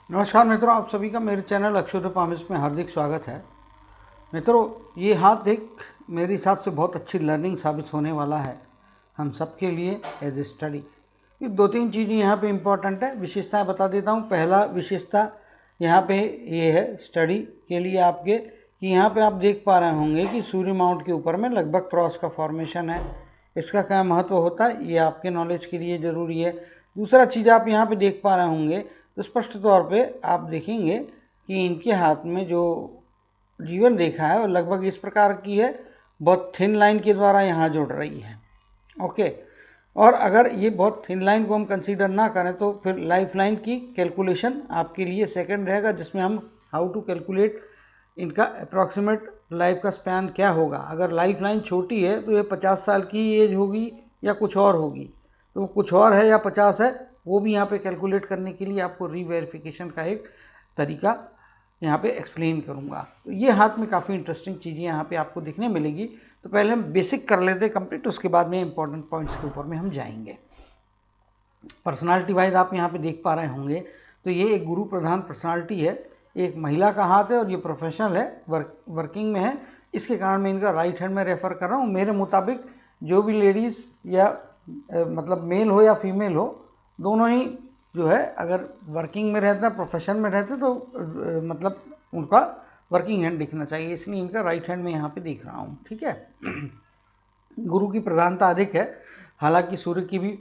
नमस्कार मित्रों, आप सभी का मेरे चैनल अक्षर पामिस में हार्दिक स्वागत है। मित्रों, ये हाथ एक मेरे हिसाब से बहुत अच्छी लर्निंग साबित होने वाला है हम सबके लिए एज ए स्टडी। ये दो तीन चीज़ें यहाँ पे इम्पोर्टेंट है, विशेषताएं बता देता हूँ। पहला विशेषता यहाँ पे ये है स्टडी के लिए आपके कि यहाँ पे आप देख पा रहे होंगे कि सूर्य माउंट के ऊपर में लगभग क्रॉस का फॉर्मेशन है। इसका क्या महत्व होता है ये आपके नॉलेज के लिए ज़रूरी है। दूसरा चीज़ आप यहाँ पे देख पा रहे होंगे तो स्पष्ट तौर पे आप देखेंगे कि इनके हाथ में जो जीवन रेखा है वो लगभग इस प्रकार की है, बहुत थिन लाइन के द्वारा यहाँ जुड़ रही है। ओके, और अगर ये बहुत थिन लाइन को हम कंसीडर ना करें तो फिर लाइफ लाइन की कैलकुलेशन आपके लिए सेकंड रहेगा, जिसमें हम हाउ टू कैलकुलेट इनका अप्रॉक्सीमेट लाइफ का स्पैन क्या होगा। अगर लाइफ लाइन छोटी है तो ये 50 साल की एज होगी या कुछ और होगी, तो कुछ और है या 50 है, वो भी यहाँ पे कैलकुलेट करने के लिए आपको रीवेरिफिकेशन का एक तरीका यहाँ पे एक्सप्लेन करूँगा। तो ये हाथ में काफ़ी इंटरेस्टिंग चीज़ें यहाँ पे आपको देखने मिलेगी। तो पहले हम बेसिक कर लेते हैं कंप्लीट, उसके बाद में इंपॉर्टेंट पॉइंट्स के ऊपर में हम जाएंगे। पर्सनालिटी वाइज आप यहाँ पे देख पा रहे होंगे तो ये एक गुरु प्रधान पर्सनालिटी है, एक महिला का हाथ है और ये प्रोफेशनल है, वर्किंग में है। इसके कारण मैं इनका राइट हैंड में रेफर कर रहा हूँ। मेरे मुताबिक जो भी लेडीज़ या मतलब मेल हो या फीमेल हो, दोनों ही जो है अगर वर्किंग में रहता है, प्रोफेशन में रहते तो मतलब उनका वर्किंग हैंड दिखना चाहिए, इसलिए इनका राइट हैंड में यहाँ पे देख रहा हूँ। ठीक है। गुरु की प्रधानता अधिक है, हालांकि सूर्य की भी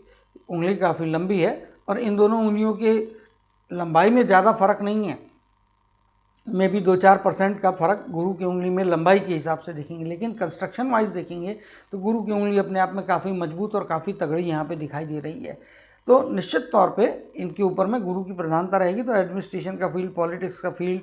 उंगली काफ़ी लंबी है और इन दोनों उंगलियों के लंबाई में ज़्यादा फर्क नहीं है, में भी 2-4% का फर्क गुरु की उंगली में लंबाई के हिसाब से देखेंगे। लेकिन कंस्ट्रक्शन वाइज देखेंगे तो गुरु की उंगली अपने आप में काफ़ी मजबूत और काफ़ी तगड़ी यहाँ पे दिखाई दे रही है। तो निश्चित तौर पे इनके ऊपर में गुरु की प्रधानता रहेगी। तो एडमिनिस्ट्रेशन का फील्ड, पॉलिटिक्स का फील्ड,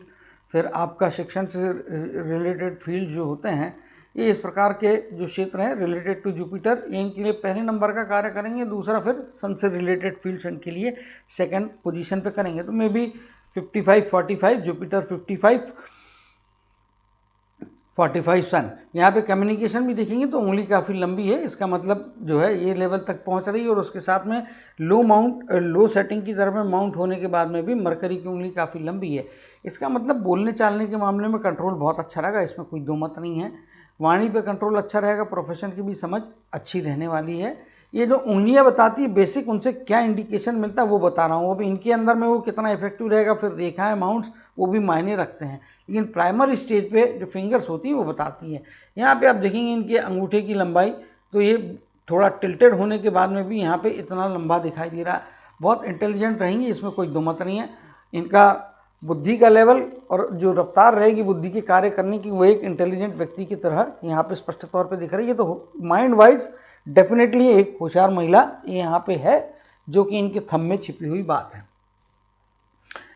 फिर आपका शिक्षण से रिलेटेड फील्ड जो होते हैं, ये इस प्रकार के जो क्षेत्र हैं रिलेटेड टू जुपिटर, ये इनके लिए पहले नंबर का कार्य करेंगे। दूसरा फिर सन से रिलेटेड फील्ड्स इनके लिए सेकंड पोजीशन पे करेंगे। तो मे बी 55-45 जुपिटर, 55-45 सन। यहाँ पे कम्युनिकेशन भी देखेंगे तो उंगली काफ़ी लंबी है, इसका मतलब जो है ये लेवल तक पहुँच रही है। और उसके साथ में लो सेटिंग की तरफ में माउंट होने के बाद में भी मरकरी की उंगली काफ़ी लंबी है। इसका मतलब बोलने चालने के मामले में कंट्रोल बहुत अच्छा रहेगा, इसमें कोई दो मत नहीं है। वाणी पे कंट्रोल अच्छा रहेगा, प्रोफेशन की भी समझ अच्छी रहने वाली है। ये जो उंगलियां बताती है बेसिक, उनसे क्या इंडिकेशन मिलता है वो बता रहा हूँ। अब इनके अंदर में वो कितना इफेक्टिव रहेगा, फिर रेखाएं, माउंट्स, वो भी मायने रखते हैं। लेकिन प्राइमरी स्टेज पे जो फिंगर्स होती है वो बताती है। यहाँ पे आप देखेंगे इनके अंगूठे की लंबाई, तो ये थोड़ा टिल्टेड होने के बाद में भी यहाँ पे इतना लंबा दिखाई दे रहा है। बहुत इंटेलिजेंट रहेंगी, इसमें कोई दो मत नहीं है। इनका बुद्धि का लेवल और जो रफ्तार रहेगी बुद्धि के कार्य करने की, वो एक इंटेलिजेंट व्यक्ति की तरह यहाँ पे स्पष्ट तौर पे दिख रही है। तो माइंड वाइज डेफिनेटली एक होशियार महिला यहाँ पे है, जो कि इनके थंब में छिपी हुई बात है।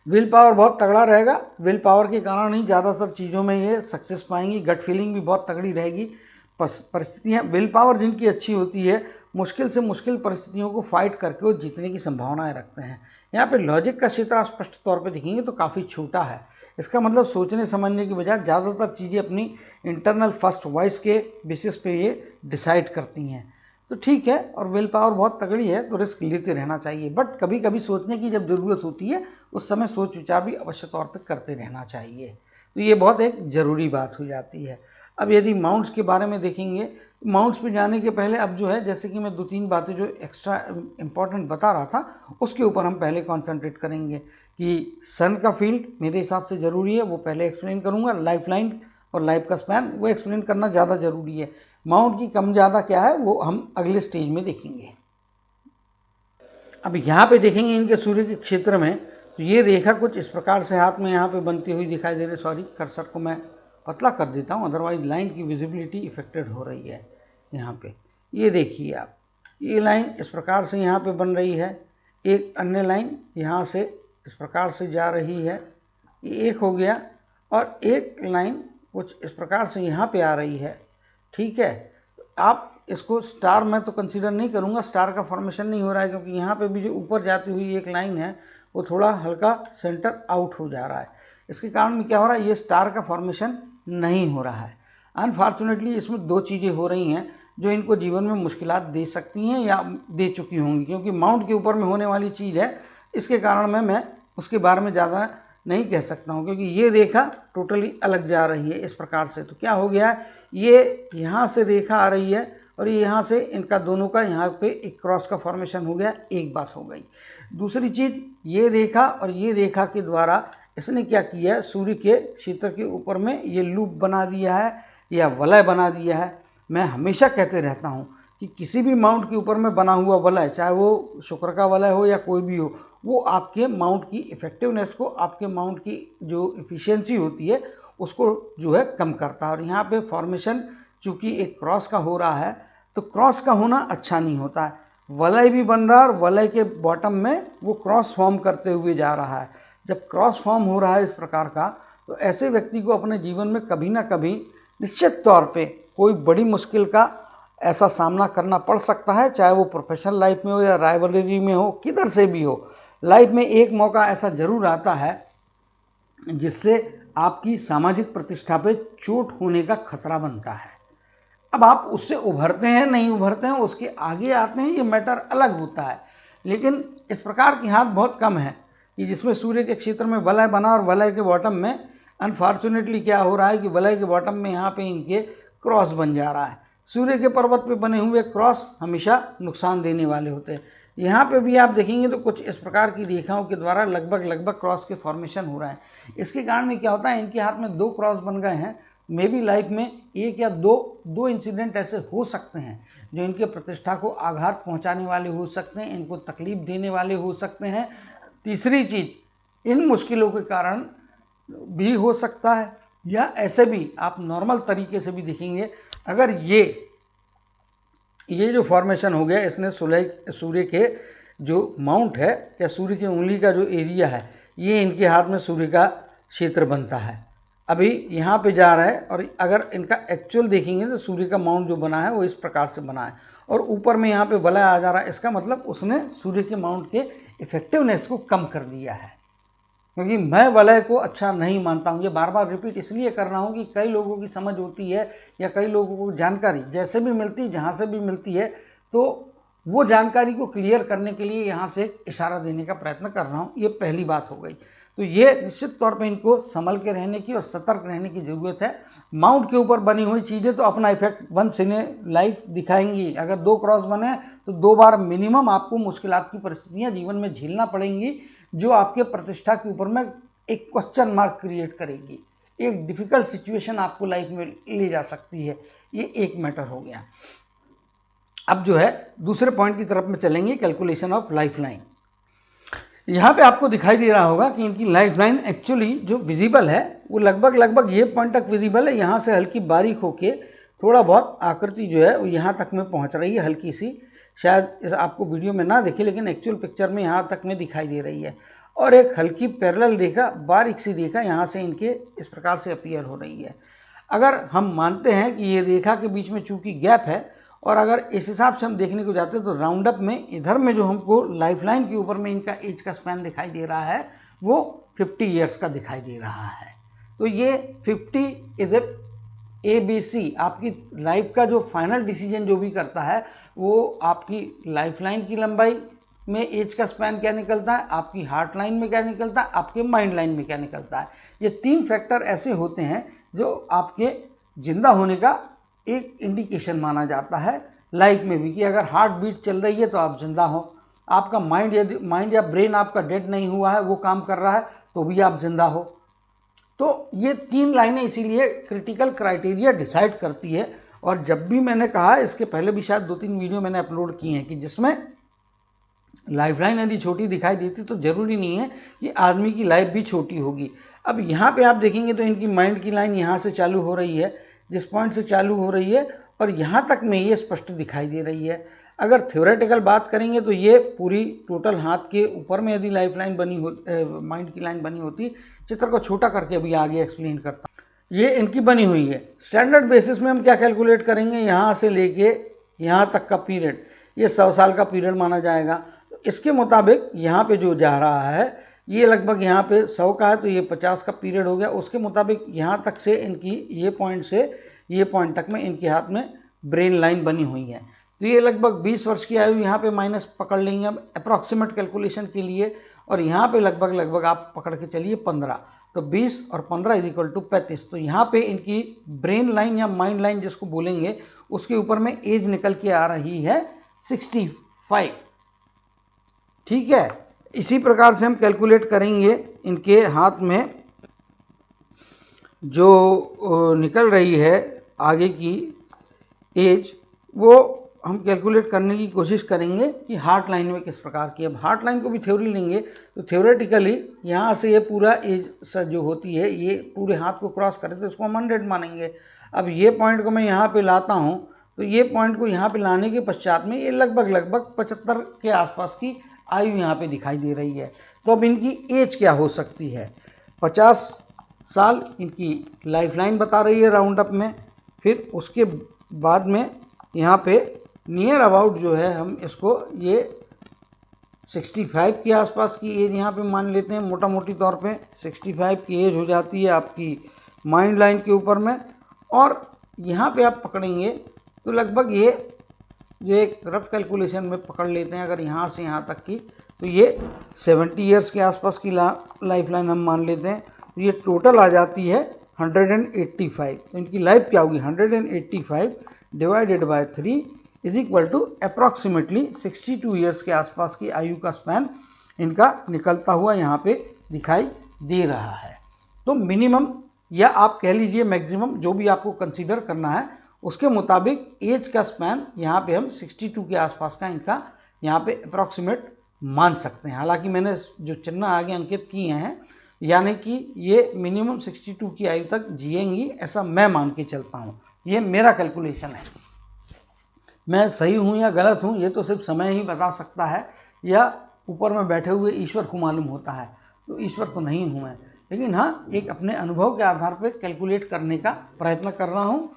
विल पावर बहुत तगड़ा रहेगा, विल पावर के कारण ही ज़्यादातर चीज़ों में ये सक्सेस पाएंगी। गट फीलिंग भी बहुत तगड़ी रहेगी। परिस्थितियाँ, विल पावर जिनकी अच्छी होती है, मुश्किल से मुश्किल परिस्थितियों को फाइट करके वो जीतने की संभावनाएं रखते हैं। यहाँ पे लॉजिक का क्षेत्र आप स्पष्ट तौर पे देखेंगे तो काफ़ी छोटा है। इसका मतलब सोचने समझने की बजाय ज़्यादातर चीज़ें अपनी इंटरनल फर्स्ट वॉइस के बेसिस पे ये डिसाइड करती हैं। तो ठीक है, और विल पावर बहुत तगड़ी है तो रिस्क लेते रहना चाहिए, बट कभी कभी सोचने की जब ज़रूरत होती है उस समय सोच विचार भी अवश्य तौर पे करते रहना चाहिए। तो ये बहुत एक ज़रूरी बात हो जाती है। अब यदि माउंट्स के बारे में देखेंगे, माउंट्स पे जाने के पहले अब जो है, जैसे कि मैं दो तीन बातें जो एक्स्ट्रा इंपॉर्टेंट बता रहा था उसके ऊपर हम पहले कॉन्सेंट्रेट करेंगे कि सन का फील्ड मेरे हिसाब से ज़रूरी है, वो पहले एक्सप्लेन करूँगा। लाइफ लाइन और लाइफ का स्पैन वो एक्सप्लेन करना ज़्यादा ज़रूरी है। माउंट की कम ज़्यादा क्या है वो हम अगले स्टेज में देखेंगे। अब यहाँ पे देखेंगे इनके सूर्य के क्षेत्र में, तो ये रेखा कुछ इस प्रकार से हाथ में यहाँ पे बनती हुई दिखाई दे रही है। सॉरी, कर्सर को मैं पतला कर देता हूँ, अदरवाइज लाइन की विजिबिलिटी इफेक्टेड हो रही है। यहाँ पे ये देखिए आप, ये लाइन इस प्रकार से यहाँ पे बन रही है, एक अन्य लाइन यहाँ से इस प्रकार से जा रही है, ये एक हो गया, और एक लाइन कुछ इस प्रकार से यहाँ पे आ रही है। ठीक है, आप इसको स्टार में तो कंसीडर नहीं करूँगा, स्टार का फॉर्मेशन नहीं हो रहा है, क्योंकि यहाँ पे भी जो ऊपर जाती हुई एक लाइन है वो थोड़ा हल्का सेंटर आउट हो जा रहा है। इसके कारण क्या हो रहा है, ये स्टार का फॉर्मेशन नहीं हो रहा है। अनफॉर्चुनेटली इसमें दो चीज़ें हो रही हैं जो इनको जीवन में मुश्किलात दे सकती हैं या दे चुकी होंगी, क्योंकि माउंट के ऊपर में होने वाली चीज़ है। इसके कारण मैं उसके बारे में ज़्यादा नहीं कह सकता हूँ, क्योंकि ये रेखा टोटली अलग जा रही है इस प्रकार से। तो क्या हो गया, ये यहाँ से रेखा आ रही है और ये यहाँ से इनका दोनों का यहाँ पे एक क्रॉस का फॉर्मेशन हो गया, एक बात हो गई। दूसरी चीज़, ये रेखा और ये रेखा के द्वारा इसने क्या किया है, सूर्य के क्षेत्र के ऊपर में ये लूप बना दिया है या वलय बना दिया है। मैं हमेशा कहते रहता हूँ कि किसी भी माउंट के ऊपर में बना हुआ वलय, चाहे वो शुक्र का वलय हो या कोई भी हो, वो आपके माउंट की इफेक्टिवनेस को, आपके माउंट की जो इफिशियंसी होती है उसको जो है कम करता है। और यहाँ पे फॉर्मेशन चूंकि एक क्रॉस का हो रहा है, तो क्रॉस का होना अच्छा नहीं होता है। वलय भी बन रहा है और वलय के बॉटम में वो क्रॉस फॉर्म करते हुए जा रहा है। जब क्रॉस फॉर्म हो रहा है इस प्रकार का, तो ऐसे व्यक्ति को अपने जीवन में कभी ना कभी निश्चित तौर पे कोई बड़ी मुश्किल का ऐसा सामना करना पड़ सकता है, चाहे वो प्रोफेशनल लाइफ में हो या राइवलरी में हो, किधर से भी हो। लाइफ में एक मौका ऐसा जरूर आता है जिससे आपकी सामाजिक प्रतिष्ठा पे चोट होने का खतरा बनता है। अब आप उससे उभरते हैं नहीं उभरते हैं, उसके आगे आते हैं, ये मैटर अलग होता है। लेकिन इस प्रकार की हाथ बहुत कम है कि जिसमें सूर्य के क्षेत्र में वलय बना और वलय के बॉटम में अनफॉर्चुनेटली क्या हो रहा है कि वलय के बॉटम में यहाँ पे इनके क्रॉस बन जा रहा है। सूर्य के पर्वत पे बने हुए क्रॉस हमेशा नुकसान देने वाले होते हैं। यहाँ पे भी आप देखेंगे तो कुछ इस प्रकार की रेखाओं के द्वारा लगभग क्रॉस के फॉर्मेशन हो रहा है। इसके कारण में क्या होता है, इनके हाथ में 2 क्रॉस बन गए हैं। मे बी लाइफ में एक या दो इंसिडेंट ऐसे हो सकते हैं जो इनके प्रतिष्ठा को आघात पहुंचाने वाले हो सकते हैं, इनको तकलीफ देने वाले हो सकते हैं। तीसरी चीज, इन मुश्किलों के कारण भी हो सकता है, या ऐसे भी आप नॉर्मल तरीके से भी देखेंगे, अगर ये जो फॉर्मेशन हो गया, इसने सूर्य के जो माउंट है या सूर्य की उंगली का जो एरिया है, ये इनके हाथ में सूर्य का क्षेत्र बनता है। अभी यहाँ पे जा रहा है और अगर इनका एक्चुअल देखेंगे तो सूर्य का माउंट जो बना है वो इस प्रकार से बना है और ऊपर में यहाँ पे वलय आ जा रहा है। इसका मतलब उसने सूर्य के माउंट के इफेक्टिवनेस को कम कर दिया है। क्योंकि मैं वलय को अच्छा नहीं मानता हूँ, ये बार बार रिपीट इसलिए कर रहा हूँ कि कई लोगों की समझ होती है या कई लोगों को जानकारी जैसे भी मिलती, जहाँ से भी मिलती है, तो वो जानकारी को क्लियर करने के लिए यहाँ से इशारा देने का प्रयत्न कर रहा हूँ। ये पहली बात हो गई। तो ये निश्चित तौर पे इनको संभल के रहने की और सतर्क रहने की ज़रूरत है। माउंट के ऊपर बनी हुई चीज़ें तो अपना इफेक्ट वंस इन लाइफ दिखाएंगी। अगर 2 क्रॉस बने तो 2 बार मिनिमम आपको मुश्किलात की परिस्थितियां जीवन में झेलना पड़ेंगी, जो आपके प्रतिष्ठा के ऊपर में एक क्वेश्चन मार्क क्रिएट करेगी, एक डिफिकल्ट सिचुएशन आपको लाइफ में ले जा सकती है। ये एक मैटर हो गया। अब जो है दूसरे पॉइंट की तरफ में चलेंगे, कैलकुलेशन ऑफ लाइफ लाइन। यहाँ पे आपको दिखाई दे रहा होगा कि इनकी लाइफ लाइन एक्चुअली जो विजिबल है वो लगभग ये पॉइंट तक विजिबल है। यहाँ से हल्की बारीक होके थोड़ा बहुत आकृति जो है वो यहाँ तक में पहुँच रही है, हल्की सी, शायद आपको वीडियो में ना दिखे लेकिन एक्चुअल पिक्चर में यहाँ तक में दिखाई दे रही है। और एक हल्की पैरेलल रेखा, बारीक सी रेखा यहाँ से इनके इस प्रकार से अपीयर हो रही है। अगर हम मानते हैं कि ये रेखा के बीच में चूंकि गैप है और अगर इस हिसाब से हम देखने को जाते हैं तो राउंड अप में इधर में जो हमको लाइफलाइन के ऊपर में इनका एज का स्पैन दिखाई दे रहा है वो 50 ईयर्स का दिखाई दे रहा है। तो ये 50 इज ए ABC, आपकी लाइफ का जो फाइनल डिसीजन जो भी करता है वो आपकी लाइफलाइन की लंबाई में एज का स्पैन क्या निकलता है, आपकी हार्ट लाइन में क्या निकलता है, आपके माइंड लाइन में क्या निकलता है। ये 3 फैक्टर ऐसे होते हैं जो आपके जिंदा होने का एक इंडिकेशन माना जाता है लाइफ में भी, कि अगर हार्ट बीट चल रही है तो आप जिंदा हो। आपका माइंड या ब्रेन आपका डेड नहीं हुआ है, वो काम कर रहा है, तो भी आप जिंदा हो। तो ये 3 लाइनें इसीलिए क्रिटिकल क्राइटेरिया डिसाइड करती है। और जब भी मैंने कहा, इसके पहले भी शायद 2-3 वीडियो मैंने अपलोड किए हैं कि जिसमें लाइफलाइन यदि छोटी दिखाई देती तो जरूरी नहीं है कि आदमी की लाइफ भी छोटी होगी। अब यहाँ पे आप देखेंगे तो इनकी माइंड की लाइन यहाँ से चालू हो रही है, जिस पॉइंट से चालू हो रही है और यहाँ तक में ये स्पष्ट दिखाई दे रही है। अगर थ्योरेटिकल बात करेंगे तो ये पूरी टोटल हाथ के ऊपर में यदि लाइफलाइन बनी हो, माइंड की लाइन बनी होती, चित्र को छोटा करके अभी आगे एक्सप्लेन करता हूँ, ये इनकी बनी हुई है। स्टैंडर्ड बेसिस में हम क्या कैलकुलेट करेंगे, यहाँ से लेके यहाँ तक का पीरियड, ये 100 साल का पीरियड माना जाएगा। इसके मुताबिक यहाँ पे जो जा रहा है ये लगभग यहाँ पे 100 का है तो ये 50 का पीरियड हो गया। उसके मुताबिक यहाँ तक से इनकी ये पॉइंट से ये पॉइंट तक में इनके हाथ में ब्रेन लाइन बनी हुई है। तो ये लगभग 20 वर्ष की आयु यहाँ पे माइनस पकड़ लेंगे हम अप्रॉक्सीमेट कैलकुलेशन के लिए। और यहाँ पे लगभग लगभग आप पकड़ के चलिए 15, तो 20 और 15 इज इक्वल टू 35। तो यहाँ पे इनकी ब्रेन लाइन या माइंड लाइन जिसको बोलेंगे उसके ऊपर में एज निकल के आ रही है 65। ठीक है, इसी प्रकार से हम कैलकुलेट करेंगे इनके हाथ में जो निकल रही है आगे की एज, वो हम कैलकुलेट करने की कोशिश करेंगे कि हार्ट लाइन में किस प्रकार की। अब हार्ट लाइन को भी थ्योरी लेंगे तो थ्योरेटिकली यहाँ से ये पूरा एज जो होती है ये पूरे हाथ को क्रॉस करे तो इसको हम 100 मानेंगे। अब ये पॉइंट को मैं यहाँ पे लाता हूँ तो ये पॉइंट को यहाँ पे लाने के पश्चात में ये लगभग लगभग 75 के आसपास की आयु यहाँ पे दिखाई दे रही है। तो अब इनकी एज क्या हो सकती है? 50 साल इनकी लाइफलाइन बता रही है राउंड अप में। फिर उसके बाद में यहाँ पे नियर अबाउट जो है हम इसको ये 65 के आसपास की एज यहाँ पे मान लेते हैं। मोटा मोटी तौर पे 65 की एज हो जाती है आपकी माइंड लाइन के ऊपर में। और यहाँ पे आप पकड़ेंगे तो लगभग ये जो एक रफ कैलकुलेशन में पकड़ लेते हैं, अगर यहाँ से यहाँ तक की तो ये 70 ईयर्स के आसपास की लाइफ लाइन हम मान लेते हैं। तो ये टोटल आ जाती है 185। तो इनकी लाइफ क्या होगी? 185 divided by 3 is equal to approximately 62 years के आसपास की आयु का स्पैन इनका निकलता हुआ यहाँ पे दिखाई दे रहा है। तो मिनिमम या आप कह लीजिए मैक्सिमम, जो भी आपको कंसीडर करना है उसके मुताबिक एज का स्पैन यहाँ पे हम 62 के आसपास का इनका यहाँ पे अप्रॉक्सीमेट मान सकते हैं। हालांकि मैंने जो चिन्ह आगे अंकित किए हैं यानी कि ये मिनिमम 62 की आयु तक जिएंगी ऐसा मैं मान के चलता हूँ। ये मेरा कैलकुलेशन है। मैं सही हूँ या गलत हूँ ये तो सिर्फ समय ही बता सकता है, या ऊपर में बैठे हुए ईश्वर को मालूम होता है। तो ईश्वर तो नहीं हूँ मैं, लेकिन हाँ एक अपने अनुभव के आधार पर कैलकुलेट करने का प्रयत्न कर रहा हूँ।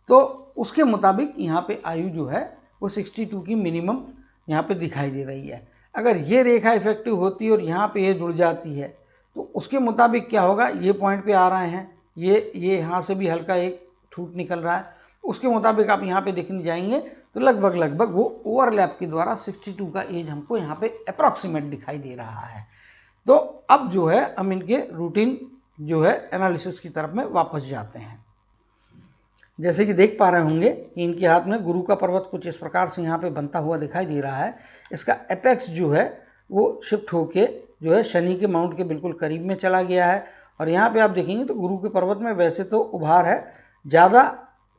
तो उसके मुताबिक यहाँ पे आयु जो है वो 62 की मिनिमम यहाँ पे दिखाई दे रही है। अगर ये रेखा इफेक्टिव होती है और यहाँ पे ये जुड़ जाती है तो उसके मुताबिक क्या होगा? ये पॉइंट पे आ रहे हैं, ये यहाँ से भी हल्का एक ठूट निकल रहा है, उसके मुताबिक आप यहाँ पे देखने जाएंगे तो लगभग लगभग वो ओवरलैप के द्वारा 62 का एज हमको यहाँ पे अप्रॉक्सीमेट दिखाई दे रहा है। तो अब जो है हम इनके रूटीन जो है एनालिसिस की तरफ में वापस जाते हैं। जैसे कि देख पा रहे होंगे कि इनके हाथ में गुरु का पर्वत कुछ इस प्रकार से यहाँ पे बनता हुआ दिखाई दे रहा है। इसका एपेक्स जो है वो शिफ्ट होके जो है शनि के माउंट के बिल्कुल करीब में चला गया है। और यहाँ पे आप देखेंगे तो गुरु के पर्वत में वैसे तो उभार है, ज़्यादा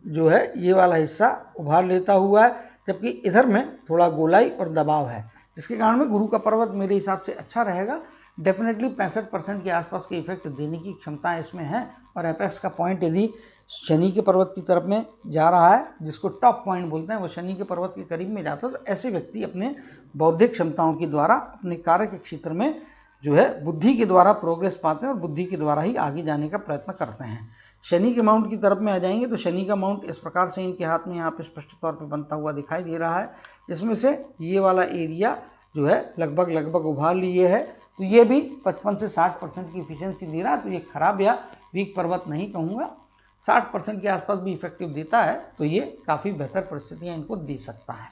जो है ये वाला हिस्सा उभार लेता हुआ है, जबकि इधर में थोड़ा गोलाई और दबाव है, जिसके कारण में गुरु का पर्वत मेरे हिसाब से अच्छा रहेगा। डेफिनेटली 65% के आसपास के इफेक्ट देने की क्षमता इसमें है। और एपेक्स का पॉइंट यदि शनि के पर्वत की तरफ में जा रहा है, जिसको टॉप पॉइंट बोलते हैं, वो शनि के पर्वत के करीब में जाता है, तो ऐसे व्यक्ति अपने बौद्धिक क्षमताओं के द्वारा अपने कार्य के क्षेत्र में जो है बुद्धि के द्वारा प्रोग्रेस पाते हैं और बुद्धि के द्वारा ही आगे जाने का प्रयत्न करते हैं। शनि के माउंट की तरफ में आ जाएंगे तो शनि का माउंट इस प्रकार से इनके हाथ में यहाँ पे स्पष्ट तौर पे बनता हुआ दिखाई दे रहा है, जिसमें से ये वाला एरिया जो है लगभग लगभग उभार लिए है। तो ये भी 55 से 60% की इफिशियंसी दे रहा है। तो ये खराब या वीक पर्वत नहीं कहूँगा, 60% के आसपास भी इफेक्टिव देता है, तो ये काफ़ी बेहतर परिस्थितियाँ इनको दे सकता है।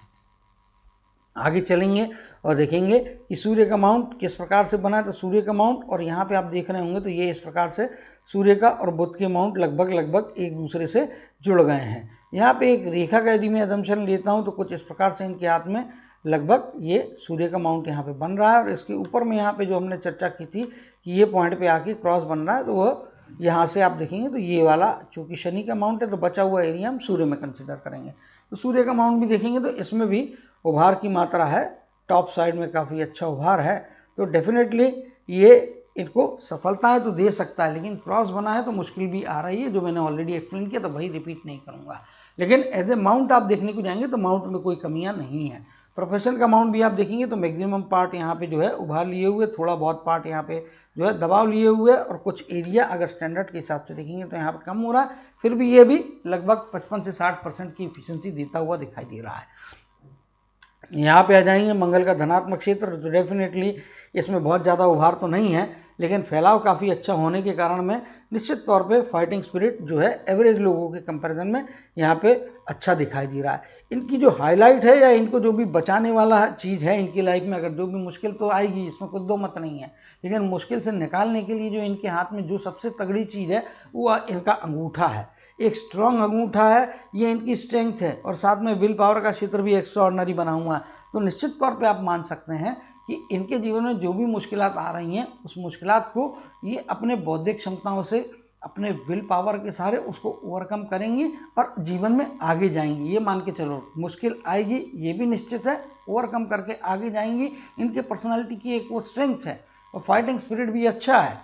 आगे चलेंगे और देखेंगे कि सूर्य का माउंट किस प्रकार से बना है। तो सूर्य का माउंट, और यहाँ पे आप देख रहे होंगे तो ये इस प्रकार से सूर्य का और बुध के माउंट लगभग लगभग एक दूसरे से जुड़ गए हैं। यहाँ पे एक रेखा का यदि मैं अजम्पशन लेता हूँ तो कुछ इस प्रकार से इनके हाथ में लगभग ये सूर्य का माउंट यहाँ पे बन रहा है। और इसके ऊपर में यहाँ पे जो हमने चर्चा की थी कि ये पॉइंट पे आके क्रॉस बन रहा है, तो वह यहाँ से आप देखेंगे तो ये वाला चूंकि शनि का माउंट है तो बचा हुआ एरिया हम सूर्य में कंसिडर करेंगे। तो सूर्य का माउंट भी देखेंगे तो इसमें भी उभार की मात्रा है, टॉप साइड में काफ़ी अच्छा उभार है। तो डेफिनेटली ये इनको सफलता है तो दे सकता है, लेकिन क्रॉस बना है तो मुश्किल भी आ रही है, जो मैंने ऑलरेडी एक्सप्लेन किया, तो वही रिपीट नहीं करूँगा। लेकिन एज ए माउंट आप देखने को जाएंगे तो माउंट में कोई कमियाँ नहीं है। प्रोफेशन का माउंट भी आप देखेंगे तो मैक्सिमम पार्ट यहाँ पे जो है उभार लिए हुए, थोड़ा बहुत पार्ट यहाँ पे जो है दबाव लिए हुए, और कुछ एरिया अगर स्टैंडर्ड के हिसाब से देखेंगे तो यहाँ पे कम हो रहा है। फिर भी ये भी लगभग 55 से 60% की इफिशियंसी देता हुआ दिखाई दे रहा है। यहाँ पे आ जाएंगे मंगल का धनात्मक क्षेत्र, तो डेफिनेटली इसमें बहुत ज़्यादा उभार तो नहीं है, लेकिन फैलाव काफ़ी अच्छा होने के कारण में निश्चित तौर पे फाइटिंग स्पिरिट जो है एवरेज लोगों के कंपैरिजन में यहाँ पे अच्छा दिखाई दे रहा है। इनकी जो हाईलाइट है या इनको जो भी बचाने वाला चीज़ है इनकी लाइफ में, अगर जो भी मुश्किल तो आएगी, इसमें कोई दो मत नहीं है, लेकिन मुश्किल से निकालने के लिए जो इनके हाथ में जो सबसे तगड़ी चीज़ है वो इनका अंगूठा है। एक स्ट्रॉन्ग अंगूठा है, ये इनकी स्ट्रेंथ है, और साथ में विल पावर का क्षेत्र भी एक्स्ट्राऑर्डिनरी बना हुआ है। तो निश्चित तौर पे आप मान सकते हैं कि इनके जीवन में जो भी मुश्किलात आ रही हैं उस मुश्किलात को ये अपने बौद्धिक क्षमताओं से, अपने विल पावर के सहारे उसको ओवरकम करेंगी और जीवन में आगे जाएंगी। ये मान के चलो, मुश्किल आएगी ये भी निश्चित है, ओवरकम करके आगे जाएंगी। इनके पर्सनालिटी की एक वो स्ट्रेंथ है और फाइटिंग स्पिरिट भी अच्छा है।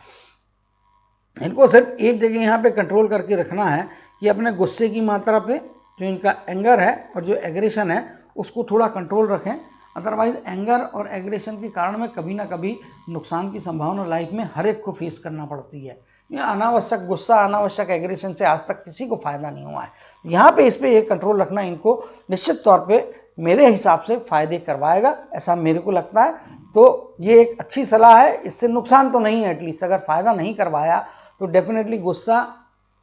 इनको सिर्फ एक जगह यहाँ पे कंट्रोल करके रखना है कि अपने गुस्से की मात्रा पे, जो इनका एंगर है और जो एग्रेशन है उसको थोड़ा कंट्रोल रखें। अदरवाइज एंगर और एग्रेशन के कारण में कभी ना कभी नुकसान की संभावना लाइफ में हर एक को फेस करना पड़ती है। ये अनावश्यक गुस्सा, अनावश्यक एग्रेशन से आज तक किसी को फायदा नहीं हुआ है। यहाँ पे इस पर एक कंट्रोल रखना इनको निश्चित तौर पे मेरे हिसाब से फायदे करवाएगा, ऐसा मेरे को लगता है। तो ये एक अच्छी सलाह है, इससे नुकसान तो नहीं है। एटलीस्ट अगर फायदा नहीं करवाया तो डेफिनेटली गुस्सा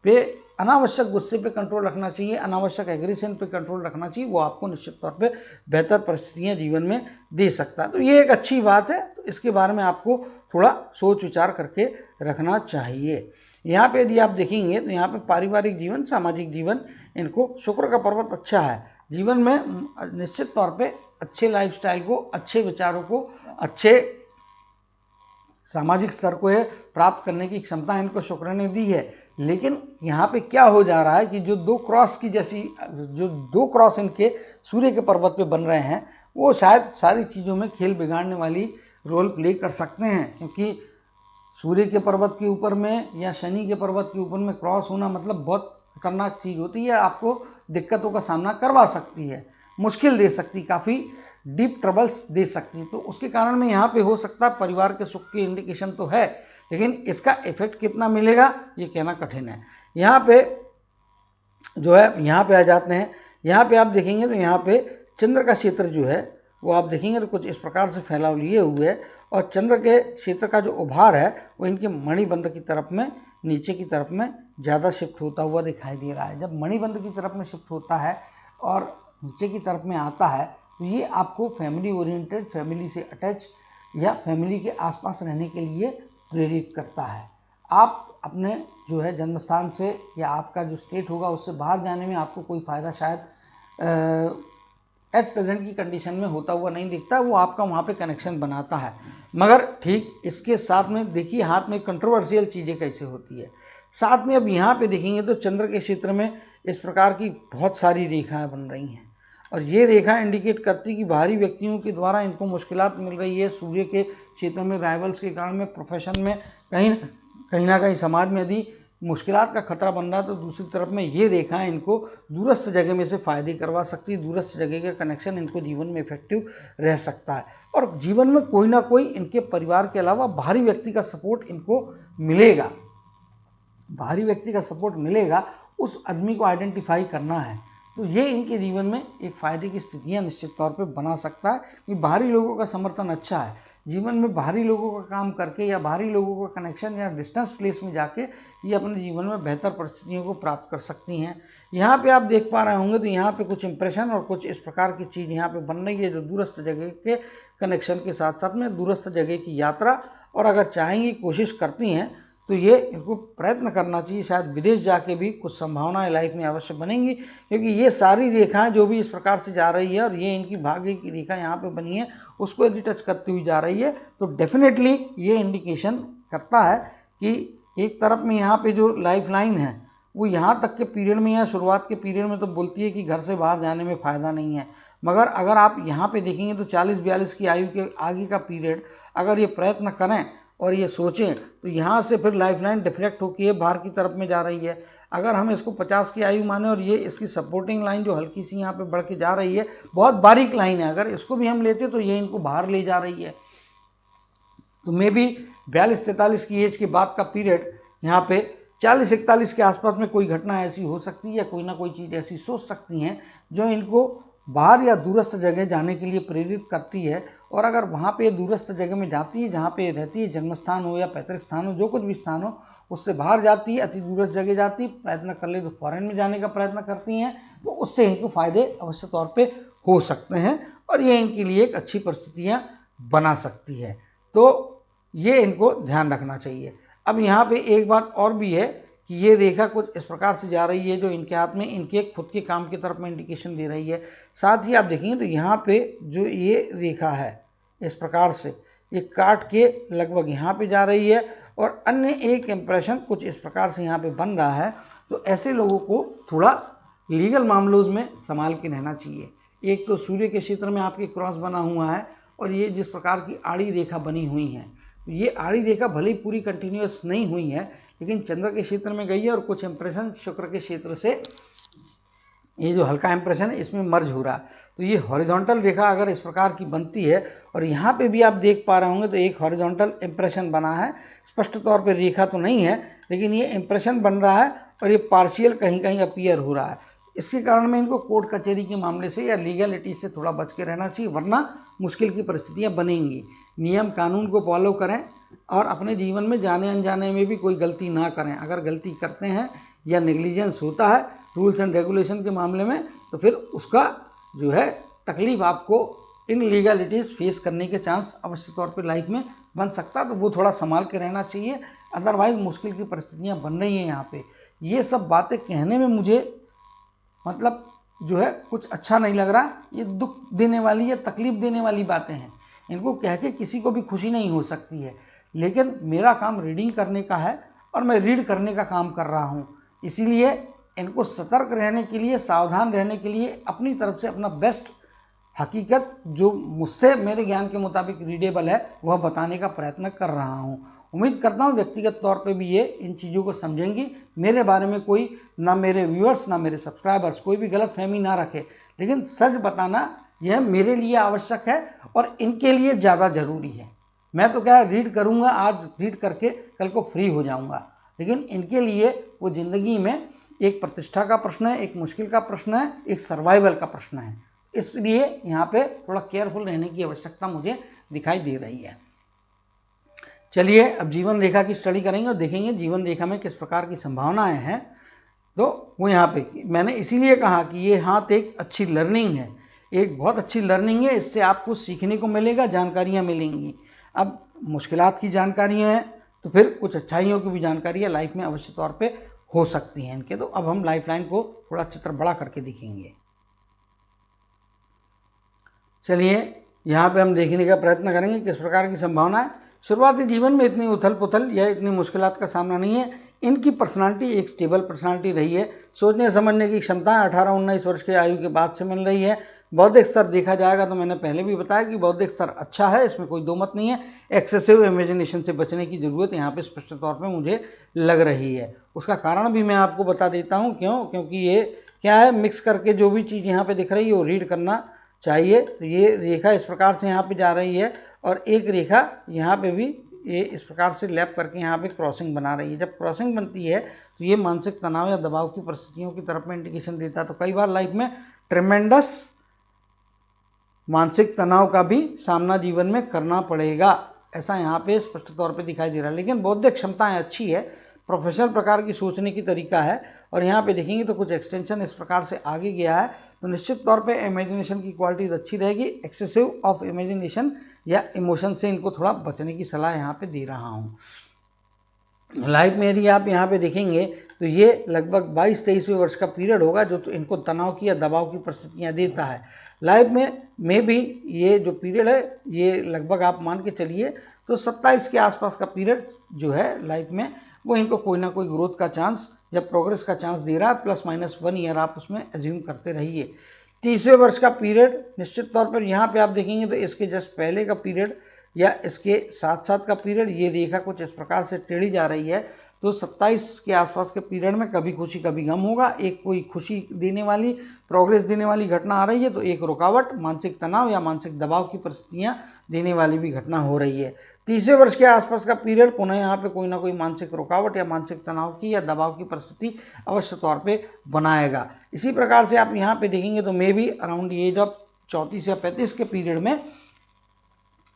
पे, अनावश्यक गुस्से पे कंट्रोल रखना चाहिए, अनावश्यक एग्रेशन पे कंट्रोल रखना चाहिए। वो आपको निश्चित तौर पे बेहतर परिस्थितियां जीवन में दे सकता है। तो ये एक अच्छी बात है, तो इसके बारे में आपको थोड़ा सोच विचार करके रखना चाहिए। यहाँ पे यदि आप देखेंगे तो यहाँ पे पारिवारिक जीवन, सामाजिक जीवन, इनको शुक्र का पर्वत अच्छा है। जीवन में निश्चित तौर पे अच्छे लाइफस्टाइल को, अच्छे विचारों को, अच्छे सामाजिक स्तर को है प्राप्त करने की क्षमता इनको शुक्र ने दी है। लेकिन यहाँ पे क्या हो जा रहा है कि जो दो क्रॉस इनके सूर्य के पर्वत पे बन रहे हैं, वो शायद सारी चीज़ों में खेल बिगाड़ने वाली रोल प्ले कर सकते हैं। क्योंकि सूर्य के पर्वत के ऊपर में या शनि के पर्वत के ऊपर में क्रॉस होना मतलब बहुत खतरनाक चीज़ होती है, आपको दिक्कतों का सामना करवा सकती है, मुश्किल दे सकती, काफ़ी डीप ट्रबल्स दे सकती है। तो उसके कारण में यहाँ पे हो सकता है परिवार के सुख की इंडिकेशन तो है, लेकिन इसका इफेक्ट कितना मिलेगा ये कहना कठिन है। यहाँ पे जो है, यहाँ पे आ जाते हैं, यहाँ पे आप देखेंगे तो यहाँ पे चंद्र का क्षेत्र जो है वो आप देखेंगे तो कुछ इस प्रकार से फैलाव लिए हुए है, और चंद्र के क्षेत्र का जो उभार है वो इनके मणिबंध की तरफ में, नीचे की तरफ में ज़्यादा शिफ्ट होता हुआ दिखाई दे रहा है। जब मणिबंध की तरफ में शिफ्ट होता है और नीचे की तरफ में आता है तो ये आपको फैमिली ओरिएंटेड, फैमिली से अटैच या फैमिली के आसपास रहने के लिए प्रेरित करता है। आप अपने जो है जन्म स्थान से या आपका जो स्टेट होगा उससे बाहर जाने में आपको कोई फ़ायदा शायद एट प्रेजेंट की कंडीशन में होता हुआ नहीं दिखता, वो आपका वहाँ पे कनेक्शन बनाता है। मगर ठीक इसके साथ में देखिए हाथ में कंट्रोवर्शियल चीज़ें कैसे होती है। साथ में अब यहाँ पे देखेंगे तो चंद्र के क्षेत्र में इस प्रकार की बहुत सारी रेखाएं बन रही हैं, और ये रेखा इंडिकेट करती कि बाहरी व्यक्तियों के द्वारा इनको मुश्किलात मिल रही है। सूर्य के क्षेत्र में राइवल्स के कारण में, प्रोफेशन में कहीं ना कहीं समाज में यदि मुश्किलात का खतरा बन रहा है, तो दूसरी तरफ में ये रेखाएं इनको दूरस्थ जगह में से फ़ायदे करवा सकती है। दूरस्थ जगह का कनेक्शन इनको जीवन में इफेक्टिव रह सकता है, और जीवन में कोई ना कोई इनके परिवार के अलावा बाहरी व्यक्ति का सपोर्ट इनको मिलेगा। बाहरी व्यक्ति का सपोर्ट मिलेगा, उस आदमी को आइडेंटिफाई करना है। तो ये इनके जीवन में एक फ़ायदे की स्थितियाँ निश्चित तौर पे बना सकता है कि बाहरी लोगों का समर्थन अच्छा है। जीवन में बाहरी लोगों का काम करके या बाहरी लोगों का कनेक्शन या डिस्टेंस प्लेस में जाके ये अपने जीवन में बेहतर परिस्थितियों को प्राप्त कर सकती हैं। यहाँ पे आप देख पा रहे होंगे तो यहाँ पे कुछ इंप्रेशन और कुछ इस प्रकार की चीज़ यहाँ पे बन रही है, जो दूरस्थ जगह के कनेक्शन के साथ साथ में दूरस्थ जगह की यात्रा, और अगर चाहेंगी, कोशिश करती हैं तो ये इनको प्रयत्न करना चाहिए। शायद विदेश जाके भी कुछ संभावनाएं लाइफ में अवश्य बनेंगी, क्योंकि ये सारी रेखाएं जो भी इस प्रकार से जा रही है और ये इनकी भाग्य की रेखा यहाँ पे बनी है उसको यदि टच करती हुई जा रही है, तो डेफिनेटली ये इंडिकेशन करता है कि एक तरफ में यहाँ पे जो लाइफ लाइन है वो यहाँ तक के पीरियड में या शुरुआत के पीरियड में तो बोलती है कि घर से बाहर जाने में फ़ायदा नहीं है, मगर अगर आप यहाँ पे देखेंगे तो 40-42 की आयु के आगे का पीरियड अगर ये प्रयत्न करें और ये सोचें तो यहाँ से फिर लाइफ लाइन डिफ्लेक्ट होकर ये बाहर की तरफ में जा रही है। अगर हम इसको 50 की आयु माने और ये इसकी सपोर्टिंग लाइन जो हल्की सी यहाँ पे बढ़ के जा रही है, बहुत बारीक लाइन है, अगर इसको भी हम लेते तो ये इनको बाहर ले जा रही है। तो मे भी 42-43 की एज के बाद का पीरियड यहाँ पे 40-41 के आसपास में कोई घटना ऐसी हो सकती है या कोई ना कोई चीज़ ऐसी सोच सकती हैं जो इनको बाहर या दूरस्थ जगह जाने के लिए प्रेरित करती है। और अगर वहाँ पे दूरस्थ जगह में जाती है, जहाँ पे रहती है, जन्मस्थान हो या पैतृक स्थान हो, जो कुछ भी स्थान हो, उससे बाहर जाती है, अति दूरस्थ जगह जाती है, प्रयत्न कर ले तो फॉरेन में जाने का प्रयत्न करती हैं, तो उससे इनको फायदे अवश्य तौर पे हो सकते हैं और ये इनके लिए एक अच्छी परिस्थितियाँ बना सकती है। तो ये इनको ध्यान रखना चाहिए। अब यहाँ पे एक बात और भी है कि ये रेखा कुछ इस प्रकार से जा रही है जो इनके हाथ में इनके खुद के काम की तरफ में इंडिकेशन दे रही है। साथ ही आप देखेंगे तो यहाँ पे जो ये रेखा है इस प्रकार से ये काट के लगभग यहाँ पे जा रही है और अन्य एक इंप्रेशन कुछ इस प्रकार से यहाँ पे बन रहा है। तो ऐसे लोगों को थोड़ा लीगल मामलों में संभाल के रहना चाहिए। एक तो सूर्य के क्षेत्र में आपके क्रॉस बना हुआ है और ये जिस प्रकार की आड़ी रेखा बनी हुई है, ये आड़ी रेखा भले ही पूरी कंटिन्यूअस नहीं हुई है लेकिन चंद्र के क्षेत्र में गई है और कुछ इंप्रेशन शुक्र के क्षेत्र से ये जो हल्का इंप्रेशन है इसमें मर्ज हो रहा है। तो ये हॉरिजॉन्टल रेखा अगर इस प्रकार की बनती है और यहाँ पे भी आप देख पा रहे होंगे तो एक हॉरिजॉन्टल इंप्रेशन बना है, स्पष्ट तौर पे रेखा तो नहीं है लेकिन ये इंप्रेशन बन रहा है और ये पार्शियल कहीं कहीं अपीयर हो रहा है। इसके कारण में इनको कोर्ट कचहरी के मामले से या लीगलिटी से थोड़ा बच के रहना चाहिए, वरना मुश्किल की परिस्थितियाँ बनेंगी। नियम कानून को फॉलो करें और अपने जीवन में जाने अनजाने में भी कोई गलती ना करें। अगर गलती करते हैं या नेग्लिजेंस होता है रूल्स एंड रेगुलेशन के मामले में तो फिर उसका जो है तकलीफ आपको इन लीगलिटीज़ फेस करने के चांस अवश्य तौर पे लाइफ में बन सकता है। तो वो थोड़ा संभाल के रहना चाहिए, अदरवाइज मुश्किल की परिस्थितियाँ बन रही हैं। यहाँ पे ये सब बातें कहने में मुझे मतलब जो है कुछ अच्छा नहीं लग रहा। ये दुख देने वाली या तकलीफ देने वाली बातें हैं, इनको कह के किसी को भी खुशी नहीं हो सकती है। लेकिन मेरा काम रीडिंग करने का है और मैं रीड करने का काम कर रहा हूँ, इसीलिए इनको सतर्क रहने के लिए, सावधान रहने के लिए अपनी तरफ से अपना बेस्ट हकीकत जो मुझसे मेरे ज्ञान के मुताबिक रीडेबल है वह बताने का प्रयत्न कर रहा हूँ। उम्मीद करता हूँ व्यक्तिगत तौर पे भी ये इन चीज़ों को समझेंगी। मेरे बारे में कोई ना मेरे व्यूअर्स ना मेरे सब्सक्राइबर्स कोई भी गलत फहमी ना रखे, लेकिन सच बताना यह मेरे लिए आवश्यक है और इनके लिए ज़्यादा ज़रूरी है। मैं तो क्या रीड करूँगा, आज रीड करके कल को फ्री हो जाऊँगा, लेकिन इनके लिए वो ज़िंदगी में एक प्रतिष्ठा का प्रश्न है, एक मुश्किल का प्रश्न है, एक सर्वाइवल का प्रश्न है। इसलिए यहाँ पे थोड़ा केयरफुल रहने की आवश्यकता मुझे दिखाई दे रही है। चलिए अब जीवन रेखा की स्टडी करेंगे और देखेंगे जीवन रेखा में किस प्रकार की संभावनाएं हैं। तो वो यहाँ पे मैंने इसीलिए कहा कि ये हाथ एक अच्छी लर्निंग है, एक बहुत अच्छी लर्निंग है। इससे आपको सीखने को मिलेगा, जानकारियाँ मिलेंगी। अब मुश्किलात की जानकारियाँ हैं तो फिर कुछ अच्छाइयों की भी जानकारियाँ लाइफ में अवश्य तौर पे हो सकती हैं इनके। तो अब हम लाइफ लाइन को थोड़ा चित्र बड़ा करके देखेंगे। चलिए यहाँ पे हम देखने का प्रयत्न करेंगे किस प्रकार की संभावना है। शुरुआती जीवन में इतनी उथल पुथल या इतनी मुश्किलात का सामना नहीं है। इनकी पर्सनालिटी एक स्टेबल पर्सनालिटी रही है। सोचने समझने की क्षमता 18-19 वर्ष की आयु के बाद से मिल रही है। बौद्धिक स्तर देखा जाएगा तो मैंने पहले भी बताया कि बौद्धिक स्तर अच्छा है, इसमें कोई दो मत नहीं है। एक्सेसिव इमेजिनेशन से बचने की ज़रूरत यहाँ पे स्पष्ट तौर पे मुझे लग रही है। उसका कारण भी मैं आपको बता देता हूँ क्यों, क्योंकि ये क्या है, मिक्स करके जो भी चीज़ यहाँ पे दिख रही है वो रीड करना चाहिए। तो ये रेखा इस प्रकार से यहाँ पे जा रही है और एक रेखा यहाँ पे भी ये इस प्रकार से लैप करके यहाँ पे क्रॉसिंग बना रही है। जब क्रॉसिंग बनती है तो ये मानसिक तनाव या दबाव की परिस्थितियों की तरफ में इंडिकेशन देता है। तो कई बार लाइफ में ट्रेमेंडस मानसिक तनाव का भी सामना जीवन में करना पड़ेगा, ऐसा यहाँ पे स्पष्ट तौर पे दिखाई दे रहा है। लेकिन बौद्धिक क्षमताएं अच्छी है, प्रोफेशनल प्रकार की सोचने की तरीका है और यहाँ पे देखेंगे तो कुछ एक्सटेंशन इस प्रकार से आगे गया है। तो निश्चित तौर पे इमेजिनेशन की क्वालिटीज अच्छी रहेगी। एक्सेसिव ऑफ इमेजिनेशन या इमोशन से इनको थोड़ा बचने की सलाह यहाँ पे दे रहा हूँ। लाइफ में यदि आप यहाँ पे देखेंगे तो ये लगभग 22-23वें वर्ष का पीरियड होगा जो तो इनको तनाव की या दबाव की परिस्थितियाँ देता है। लाइफ में भी ये जो पीरियड है ये लगभग आप मान के चलिए तो 27 के आसपास का पीरियड जो है लाइफ में वो इनको कोई ना कोई ग्रोथ का चांस या प्रोग्रेस का चांस दे रहा है। +-1 ईयर आप उसमें एज्यूम करते रहिए। 30वें वर्ष का पीरियड निश्चित तौर पर यहाँ पे आप देखेंगे तो इसके जस्ट पहले का पीरियड या इसके साथ साथ का पीरियड, ये रेखा कुछ इस प्रकार से टेढ़ी जा रही है, तो 27 के आसपास के पीरियड में कभी खुशी कभी गम होगा। एक कोई खुशी देने वाली, प्रोग्रेस देने वाली घटना आ रही है, तो एक रुकावट, मानसिक तनाव या मानसिक दबाव की परिस्थितियां देने वाली भी घटना हो रही है। 30वें वर्ष के आसपास का पीरियड पुनः यहाँ पे कोई ना कोई मानसिक रुकावट या मानसिक तनाव की या दबाव की परिस्थिति अवश्य तौर पे बनाएगा। इसी प्रकार से आप यहाँ पे देखेंगे तो maybe around age of 34 या 35 के पीरियड में,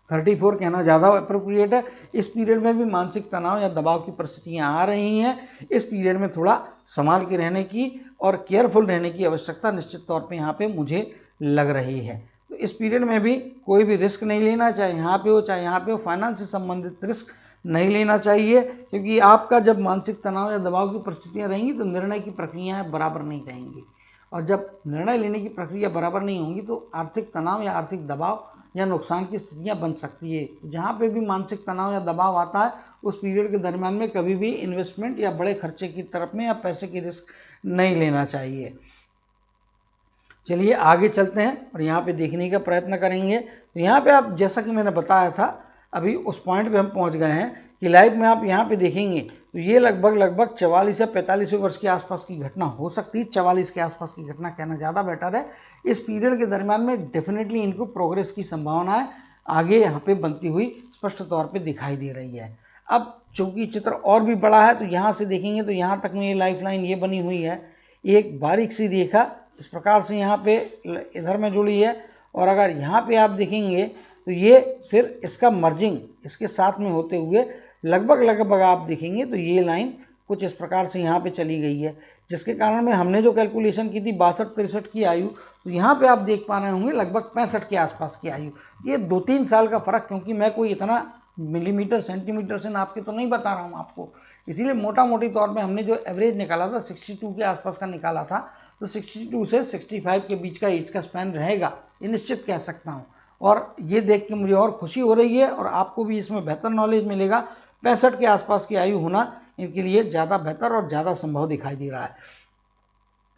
34 कहना ज़्यादा अप्रोप्रिएट है, इस पीरियड में भी मानसिक तनाव या दबाव की परिस्थितियां आ रही हैं। इस पीरियड में थोड़ा संभाल के रहने की और केयरफुल रहने की आवश्यकता निश्चित तौर पे यहाँ पे मुझे लग रही है। तो इस पीरियड में भी कोई भी रिस्क नहीं लेना, चाहे यहाँ पे हो चाहे यहाँ पे हो, फाइनेंस से संबंधित रिस्क नहीं लेना चाहिए, क्योंकि आपका जब मानसिक तनाव या दबाव की परिस्थितियाँ रहेंगी तो निर्णय की प्रक्रियाएँ बराबर नहीं रहेंगी, और जब निर्णय लेने की प्रक्रिया बराबर नहीं होंगी तो आर्थिक तनाव या आर्थिक दबाव या नुकसान की स्थितियां बन सकती है। जहां पे भी मानसिक तनाव या दबाव आता है, उस पीरियड के दरमियान में कभी भी इन्वेस्टमेंट या बड़े खर्चे की तरफ में या पैसे की रिस्क नहीं लेना चाहिए। चलिए आगे चलते हैं और यहाँ पे देखने का प्रयत्न करेंगे। तो यहाँ पे आप, जैसा कि मैंने बताया था, अभी उस पॉइंट पे हम पहुँच गए हैं कि लाइफ में आप यहाँ पे देखेंगे तो ये लगभग 44 या 45वें वर्ष के आसपास की घटना हो सकती है। 44 के आसपास की घटना कहना ज़्यादा बेटर है। इस पीरियड के दरमियान में डेफिनेटली इनको प्रोग्रेस की संभावनाएं आगे यहाँ पे बनती हुई स्पष्ट तौर पे दिखाई दे रही है। अब चूंकि चित्र और भी बड़ा है तो यहाँ से देखेंगे तो यहाँ तक में ये लाइफ लाइन ये बनी हुई है, एक बारीक सी रेखा इस प्रकार से यहाँ पे इधर में जुड़ी है, और अगर यहाँ पे आप देखेंगे तो ये फिर इसका मर्जिंग इसके साथ में होते हुए लगभग आप देखेंगे तो ये लाइन कुछ इस प्रकार से यहाँ पे चली गई है, जिसके कारण में हमने जो कैलकुलेशन की थी 62-63 की आयु, तो यहाँ पे आप देख पा रहे होंगे लगभग 65 के आसपास की आयु। ये 2-3 साल का फर्क, क्योंकि मैं कोई इतना मिलीमीटर सेंटीमीटर से नाप के तो नहीं बता रहा हूँ आपको, इसीलिए मोटा मोटी तौर पे हमने जो एवरेज निकाला था 62 के आसपास का निकाला था, तो 62 से 65 के बीच का एज का स्पैन रहेगा, ये निश्चित कह सकता हूँ। और ये देख के मुझे और खुशी हो रही है और आपको भी इसमें बेहतर नॉलेज मिलेगा। 65 के आसपास की आयु होना इनके लिए ज़्यादा बेहतर और ज़्यादा संभव दिखाई दे रहा है।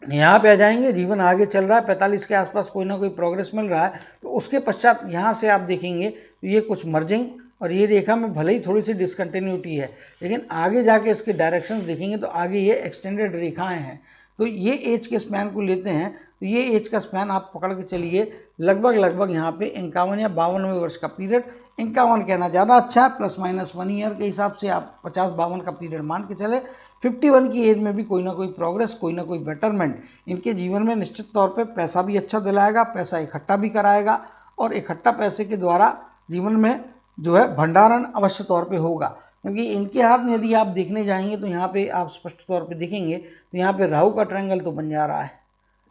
यहाँ पे आ जाएंगे, जीवन आगे चल रहा है, 45 के आसपास कोई ना कोई प्रोग्रेस मिल रहा है, तो उसके पश्चात यहाँ से आप देखेंगे तो ये कुछ मर्जिंग और ये रेखा में भले ही थोड़ी सी डिसकंटिन्यूटी है, लेकिन आगे जाके इसके डायरेक्शंस देखेंगे तो आगे ये एक्सटेंडेड रेखाएं हैं। तो ये एज के स्पैन को लेते हैं, तो ये एज का स्पैन आप पकड़ के चलिए लगभग यहाँ पे 51 या 52वें वर्ष का पीरियड, 51 कहना ज़्यादा अच्छा है, ±1 ईयर के हिसाब से आप 50-52 का पीरियड मान के चले। 51 की एज में भी कोई ना कोई प्रोग्रेस, कोई ना कोई बेटरमेंट इनके जीवन में निश्चित तौर पे पैसा भी अच्छा दिलाएगा, पैसा इकट्ठा भी कराएगा, और इकट्ठा पैसे के द्वारा जीवन में जो है भंडारण अवश्य तौर पे होगा। क्योंकि इनके हाथ में यदि आप देखने जाएंगे तो यहाँ पे आप स्पष्ट तौर पे देखेंगे तो यहाँ पे राहु का ट्रायंगल तो बन जा रहा है,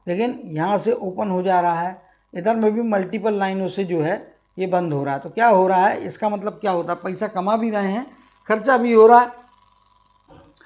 लेकिन यहाँ से ओपन हो जा रहा है, इधर में भी मल्टीपल लाइनों से जो है ये बंद हो रहा है। तो क्या हो रहा है, इसका मतलब क्या होता है, पैसा कमा भी रहे हैं, खर्चा भी हो रहा है,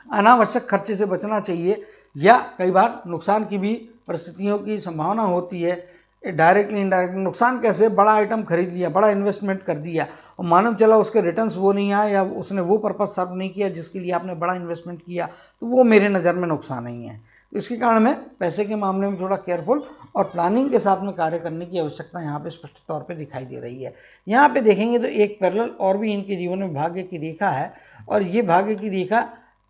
अनावश्यक खर्चे से बचना चाहिए, या कई बार नुकसान की भी परिस्थितियों की संभावना होती है। डायरेक्टली इनडायरेक्टली नुकसान कैसे, बड़ा आइटम खरीद लिया, बड़ा इन्वेस्टमेंट कर दिया और मालूम चला उसके रिटर्न्स वो नहीं आए या उसने वो पर्पस सर्व नहीं किया जिसके लिए आपने बड़ा इन्वेस्टमेंट किया, तो वो मेरे नज़र में नुकसान नहीं है। तो इसके कारण में पैसे के मामले में थोड़ा केयरफुल और प्लानिंग के साथ में कार्य करने की आवश्यकता यहाँ पे स्पष्ट तौर पे दिखाई दे रही है। यहाँ पे देखेंगे तो एक पैरेलल और भी इनके जीवन में भाग्य की रेखा है, और ये भाग्य की रेखा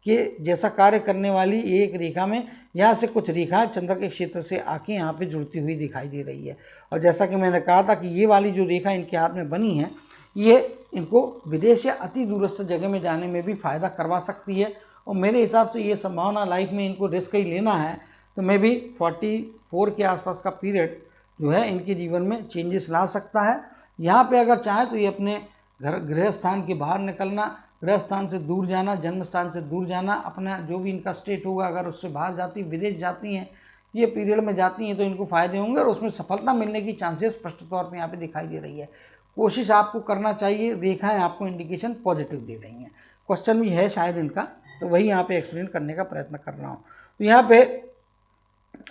के जैसा कार्य करने वाली एक रेखा में यहाँ से कुछ रेखाएं चंद्र के क्षेत्र से आके यहाँ पे जुड़ती हुई दिखाई दे रही है। और जैसा कि मैंने कहा था कि ये वाली जो रेखा इनके हाथ में बनी है, ये इनको विदेश या अति दूरस्थ जगह में जाने में भी फायदा करवा सकती है, और मेरे हिसाब से ये संभावना लाइफ में इनको रिस्क ही लेना है तो मे बी 44 के आसपास का पीरियड जो है इनके जीवन में चेंजेस ला सकता है। यहाँ पे अगर चाहे तो ये अपने गृह स्थान के बाहर निकलना, गृह स्थान से दूर जाना, जन्म स्थान से दूर जाना, अपना जो भी इनका स्टेट होगा अगर उससे बाहर जाती, विदेश जाती हैं, ये पीरियड में जाती हैं तो इनको फायदे होंगे और उसमें सफलता मिलने की चांसेस स्पष्ट तौर पे यहाँ पे दिखाई दे रही है। कोशिश आपको करना चाहिए, रेखाएं आपको इंडिकेशन पॉजिटिव दे रही हैं। क्वेश्चन भी है शायद इनका, तो वही यहाँ पे एक्सप्लेन करने का प्रयत्न कर रहा हूँ। तो यहाँ पे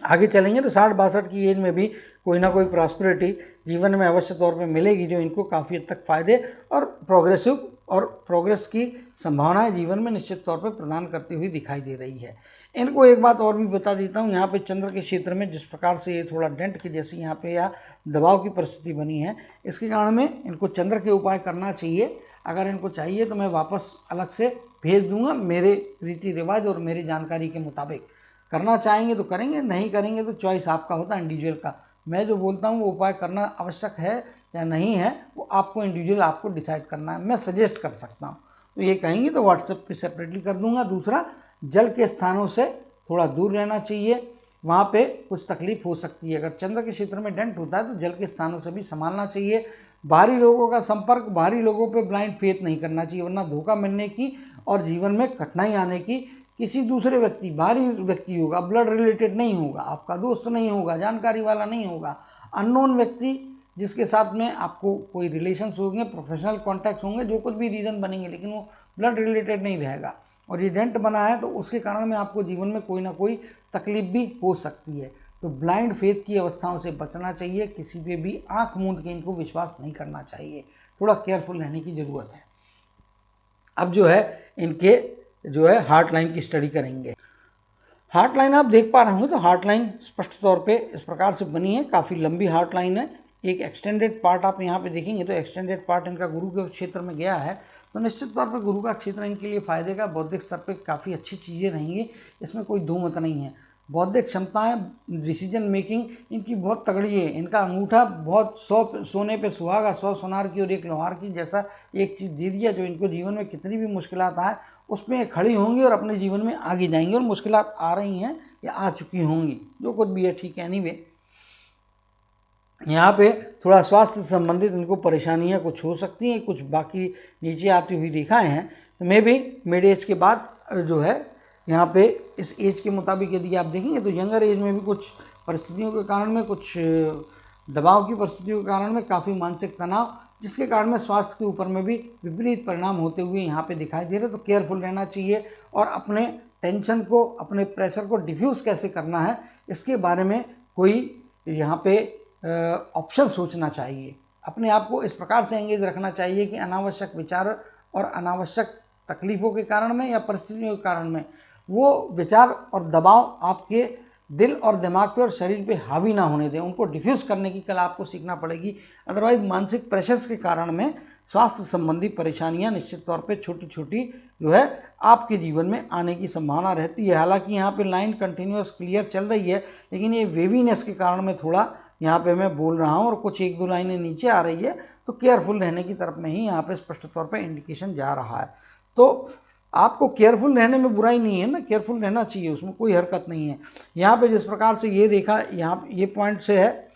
आगे चलेंगे तो 60-62 की एज में भी कोई ना कोई प्रॉस्पेरिटी जीवन में अवश्य तौर पे मिलेगी, जो इनको काफ़ी हद तक फायदे और प्रोग्रेसिव और प्रोग्रेस की संभावनाएं जीवन में निश्चित तौर पर प्रदान करती हुई दिखाई दे रही है। इनको एक बात और भी बता देता हूँ, यहाँ पे चंद्र के क्षेत्र में जिस प्रकार से ये थोड़ा डेंट के जैसी यहाँ पे या दबाव की परिस्थिति बनी है, इसके कारण में इनको चंद्र के उपाय करना चाहिए। अगर इनको चाहिए तो मैं वापस अलग से भेज दूंगा, मेरे रीति रिवाज और मेरी जानकारी के मुताबिक। करना चाहेंगे तो करेंगे, नहीं करेंगे तो चॉइस आपका होता है, इंडिविजुअल का। मैं जो बोलता हूँ वो उपाय करना आवश्यक है या नहीं है वो आपको इंडिविजुअल आपको डिसाइड करना है, मैं सजेस्ट कर सकता हूँ। तो ये कहेंगे तो व्हाट्सएप पे सेपरेटली कर दूंगा। दूसरा, जल के स्थानों से थोड़ा दूर रहना चाहिए, वहाँ पे कुछ तकलीफ हो सकती है। अगर चंद्र के क्षेत्र में डेंट होता है तो जल के स्थानों से भी संभालना चाहिए। बाहरी लोगों का संपर्क, बाहरी लोगों पे ब्लाइंड फेथ नहीं करना चाहिए, वरना धोखा मिलने की और जीवन में कठिनाई आने की। किसी दूसरे व्यक्ति, बाहरी व्यक्ति होगा, ब्लड रिलेटेड नहीं होगा, आपका दोस्त नहीं होगा, जानकारी वाला नहीं होगा, अननोन व्यक्ति जिसके साथ में आपको कोई रिलेशंस होंगे, प्रोफेशनल कॉन्टैक्ट होंगे, जो कुछ भी रीजन बनेंगे, लेकिन वो ब्लड रिलेटेड नहीं रहेगा। और ये डेंट बना है तो उसके कारण में आपको जीवन में कोई ना कोई तकलीफ भी हो सकती है। तो ब्लाइंड फेथ की अवस्थाओं से बचना चाहिए, किसी पे भी आंख मूंद के इनको विश्वास नहीं करना चाहिए, थोड़ा केयरफुल रहने की जरूरत है। अब जो है इनके जो है हार्ट लाइन की स्टडी करेंगे। हार्ट लाइन आप देख पा रहे होंगे, तो हार्ट लाइन स्पष्ट तौर पे इस प्रकार से बनी है, काफ़ी लंबी हार्ट लाइन है। एक एक्सटेंडेड पार्ट आप यहाँ पे देखेंगे तो एक्सटेंडेड पार्ट इनका गुरु के क्षेत्र में गया है, तो निश्चित तौर पे गुरु का क्षेत्र इनके लिए फायदे का, बौद्धिक स्तर पे काफ़ी अच्छी चीज़ें रहेंगी, इसमें कोई दो मत नहीं है। बौद्धिक क्षमताएं, डिसीजन मेकिंग इनकी बहुत तगड़ी है। इनका अंगूठा बहुत 100 सोने पे सुहागा, 100 सोनार की और 1 लोहार की जैसा एक चीज़ दे दिया, जो इनको जीवन में कितनी भी मुश्किलात आए उसमें खड़ी होंगी और अपने जीवन में आगे जाएंगी। और मुश्किलात आ रही हैं या आ चुकी होंगी, जो कुछ भी है ठीक है। एनीवे, यहाँ पे थोड़ा स्वास्थ्य संबंधित इनको परेशानियाँ कुछ हो सकती हैं, कुछ बाकी नीचे आती हुई रेखाएं हैं। तो मे भी मिड एज के बाद जो है यहाँ पे इस एज के मुताबिक यदि आप देखेंगे तो यंगर एज में भी कुछ परिस्थितियों के कारण में, कुछ दबाव की परिस्थितियों के कारण में काफ़ी मानसिक तनाव, जिसके कारण में स्वास्थ्य के ऊपर में भी विपरीत परिणाम होते हुए यहाँ पे दिखाई दे रहे। तो केयरफुल रहना चाहिए और अपने टेंशन को, अपने प्रेशर को डिफ्यूज़ कैसे करना है इसके बारे में कोई यहाँ पे ऑप्शन सोचना चाहिए। अपने आप को इस प्रकार से एंगेज रखना चाहिए कि अनावश्यक विचार और अनावश्यक तकलीफ़ों के कारण में या परिस्थितियों के कारण में वो विचार और दबाव आपके दिल और दिमाग पे और शरीर पे हावी ना होने दें, उनको डिफ्यूज़ करने की कला आपको सीखना पड़ेगी। अदरवाइज मानसिक प्रेशर्स के कारण में स्वास्थ्य संबंधी परेशानियां निश्चित तौर पे छोटी छोटी जो है आपके जीवन में आने की संभावना रहती है। हालांकि यहाँ पे लाइन कंटिन्यूअस क्लियर चल रही है, लेकिन ये वेवीनेस के कारण में थोड़ा यहाँ पे मैं बोल रहा हूँ और कुछ 1-2 लाइनें नीचे आ रही है, तो केयरफुल रहने की तरफ में ही यहाँ पे स्पष्ट तौर पे इंडिकेशन जा रहा है। तो आपको केयरफुल रहने में बुराई नहीं है ना, केयरफुल रहना चाहिए, उसमें कोई हरकत नहीं है। यहाँ पे जिस प्रकार से ये रेखा यहाँ ये पॉइंट से है,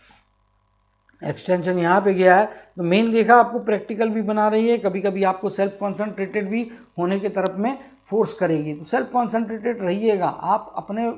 एक्सटेंशन यहाँ पे गया है, तो मेन रेखा आपको प्रैक्टिकल भी बना रही है, कभी कभी आपको सेल्फ कॉन्सेंट्रेटेड भी होने की तरफ में फोर्स करेगी। तो सेल्फ कॉन्सेंट्रेटेड रहिएगा, आप अपने